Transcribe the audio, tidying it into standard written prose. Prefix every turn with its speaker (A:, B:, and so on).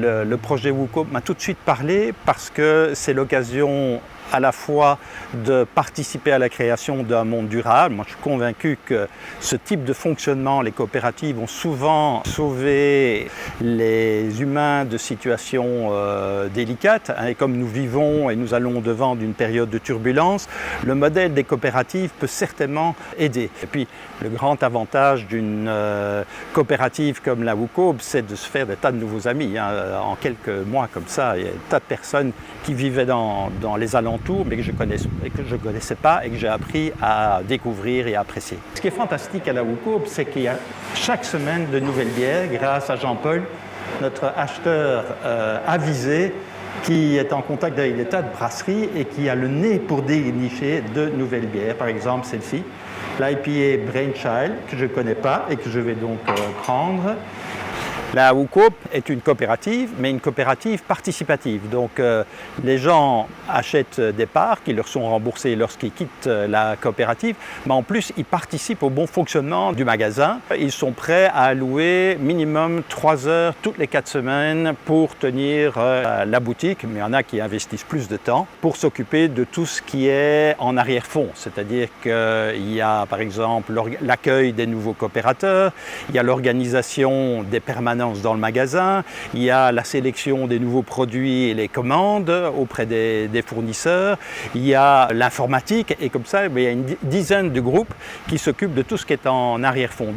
A: Le projet WooCoop m'a tout de suite parlé parce que c'est l'occasion à la fois de participer à la création d'un monde durable. Moi, je suis convaincu que ce type de fonctionnement, les coopératives ont souvent sauvé les humains de situations délicates. Et comme nous vivons et nous allons devant d'une période de turbulence, le modèle des coopératives peut certainement aider. Et puis, le grand avantage d'une coopérative comme la WooCoop, c'est de se faire des tas de nouveaux amis. En quelques mois comme ça, il y a des tas de personnes qui vivaient dans les alentours, mais que je ne connaissais pas et que j'ai appris à découvrir et à apprécier. Ce qui est fantastique à la WooCoop, c'est qu'il y a chaque semaine de nouvelles bières grâce à Jean-Paul, notre acheteur avisé, qui est en contact avec des tas de brasseries et qui a le nez pour dénicher de nouvelles bières. Par exemple, celle-ci, l'IPA Brainchild, que je ne connais pas et que je vais donc prendre. La WooCoop est une coopérative, mais une coopérative participative. Donc les gens achètent des parts qui leur sont remboursées lorsqu'ils quittent la coopérative, mais en plus ils participent au bon fonctionnement du magasin. Ils sont prêts à allouer minimum 3 heures toutes les 4 semaines pour tenir la boutique, mais il y en a qui investissent plus de temps pour s'occuper de tout ce qui est en arrière-fond. C'est-à-dire qu'il y a par exemple l'accueil des nouveaux coopérateurs, il y a l'organisation des permanences dans le magasin, il y a la sélection des nouveaux produits et les commandes auprès des fournisseurs, il y a l'informatique et comme ça, il y a une dizaine de groupes qui s'occupent de tout ce qui est en arrière-fond.